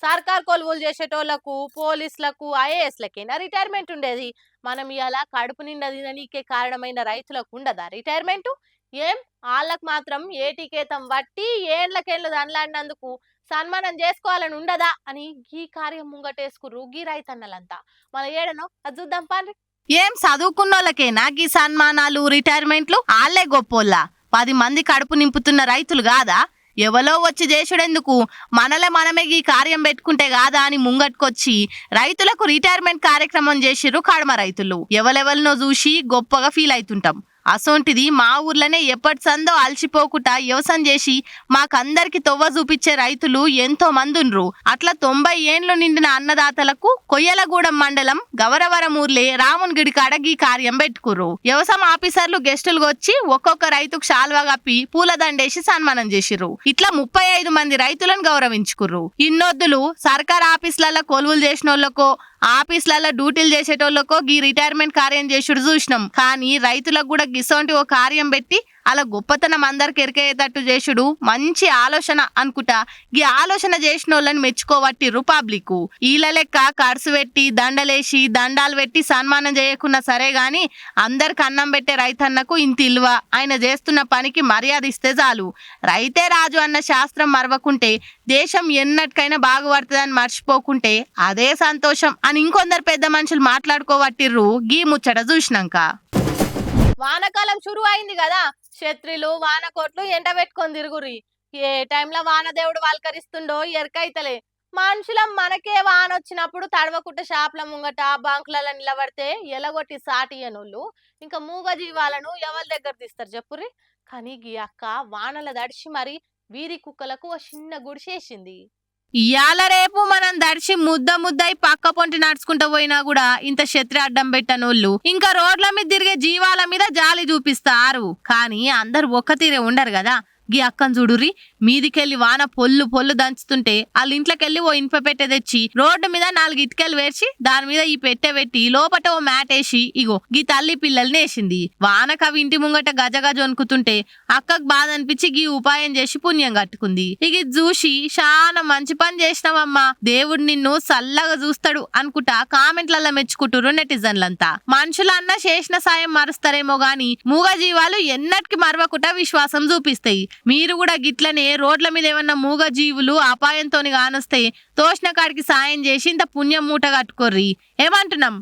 సర్కార్ కొలువులు చేసేటోళ్లకు పోలీసులకు ఐఏఎస్లకైనా రిటైర్మెంట్ ఉండేది. మనం ఇవాళ కడుపు నిండా తిననీకే కారణమైన రైతులకు ఉండదా రిటైర్మెంట్? ఏం వాళ్ళకు మాత్రం ఏటికేతం వట్టి ఏండ్లకేండ్లు దండ్లాడినందుకు సన్మానం చేసుకోవాలని ఉండదా అని ఈ కార్యం ముంగటేసుకుర్రు గీ రైతన్నలంతా. మన ఏడనో అది చూద్దాం పాండ్రి. ఏం చదువుకున్నోళ్ళకేనా గీ సన్మానాలు రిటైర్మెంట్లు? ఆళ్లే గొప్పోళ్ళ? 10 మంది కడుపు నింపుతున్న రైతులు కాదా? ఎవలో వచ్చి చేసుడెందుకు, మనమే ఈ కార్యం పెట్టుకుంటే కాదా అని ముంగట్టుకొచ్చి రైతులకు రిటైర్మెంట్ కార్యక్రమం చేసిర్రు కడమ రైతులు. ఎవలెవలనో చూసి గొప్పగా ఫీల్ అవుతుంటాం. అసోంటిది మా ఊర్లోనే ఎప్పటి సందో అలసిపోకుండా వ్యవసాయం చేసి మాకందరికి తొవ్వ చూపించే రైతులు ఎంతో మంది ఉండ్రు. అట్లా 90 ఏండ్లు నిండిన అన్నదాతలకు కొయ్యలగూడెం మండలం గవరవరం ఊర్లే రామున్ గిడి కాడ ఈ కార్యం పెట్టుకుర్రు. వ్యవసాయ ఆఫీసర్లు గెస్టులుగా వచ్చి ఒక్కొక్క రైతుకు శాల్వా కప్పి పూలదండేసి సన్మానం చేసిర్రు. ఇట్లా 35 మంది రైతులను గౌరవించుకుర్రు. ఇన్నొద్దులు సర్కార్ ఆఫీసులలో కొలువులు చేసిన వాళ్ళకో ఆఫీసులలో డ్యూటీలు చేసేటోళ్ళకో గీ రిటైర్మెంట్ కార్యం చేసుడు చూసినాం. కానీ రైతులకు కూడా గిసోంటి ఓ కార్యం పెట్టి అలా గొప్పతనం అందరికి ఎరికేటట్టు చేసుడు మంచి ఆలోచన అనుకుంటా. ఈ ఆలోచన చేసిన వాళ్ళని మెచ్చుకోవట్టిర్రు పబ్లిక్. ఈల లెక్క ఖర్చు పెట్టి దండలేసి దండాలు పెట్టి సన్మానం చేయకున్నా సరే గాని అందరికి అన్నం పెట్టే రైతన్నకు ఇంత ఇల్వ, ఆయన చేస్తున్న పనికి మర్యాద ఇస్తే చాలు. రైతే రాజు అన్న శాస్త్రం మరవకుంటే దేశం ఎన్నటికైనా బాగుపడుతుందని మర్చిపోకుంటే అదే సంతోషం అని ఇంకొందరు పెద్ద మనుషులు మాట్లాడుకోవట్టిర్రు గీ ముచ్చట చూసినాక. వానకాలం షురు అయింది కదా, క్షత్రిలు వానకోట్లు ఎండ పెట్టుకొని తిరుగురి. ఏ టైంలో వానదేవుడు వాల్కరిస్తుండో ఎరకైతలే. మనుషులం మనకే వాన వచ్చినప్పుడు తడవకుట్ట షాపుల ముంగట బాంకులలో నిలబడితే ఎలగొట్టి సాటియనోళ్ళు ఇంకా మూగ జీవాలను ఎవరి దగ్గర తీస్తారు చెప్పుర్రి. కానీ గీ అక్క వానల దడిచి మరి వీరి కుక్కలకు ఓ చిన్న గుడిసేసింది. ఇయాల రేపు మనం దడిచి ముద్దయి పక్క పొంటి నడుచుకుంటూ పోయినా కూడా ఇంత శత్రి అడ్డం పెట్టనోళ్ళు ఇంకా రోడ్ల మీద తిరిగే జీవాల మీద జాలి చూపిస్తారు. కానీ అందరు ఒక్క తీరే ఉండరు కదా. గీ అక్కను చూడుర్రి, మీదికెళ్ళి వాన పొల్లు దంచుతుంటే వాళ్ళ ఇంట్లోకెళ్ళి ఓ ఇనుప పెట్టె తెచ్చి రోడ్డు మీద 4 ఇటుకలు వేర్చి దాని మీద ఈ పెట్టె పెట్టి లోపట ఓ మ్యాట్ వేసి ఇగో గీ తల్లి పిల్లల్ని వేసింది. వానకు అవి ఇంటి ముంగట గజగజ వణుకుతుంటే అక్కకు బాధ అనిపించి గీ ఉపాయం చేసి పుణ్యం కట్టుకుంది. ఇక చూసి చాలా మంచి పని చేసినావమ్మా, దేవుడు నిన్ను చల్లగా చూస్తాడు అనుకుంటా కామెంట్లలో మెచ్చుకుంటురు నెటిజన్లంతా. మనుషులన్నా చేసిన సాయం మరుస్తారేమో గాని మూగ జీవాలు ఎన్నటికి మరవకుండా విశ్వాసం చూపిస్తాయి. మీరు కూడా గిట్లనే రోడ్ల మీద ఏమన్నా మూగ జీవులు అపాయంతో కానొస్తే తోసిన కాడికి సాయం చేసి ఇంత పుణ్యం మూట కట్టుకోర్రి. ఏమంటున్నాం?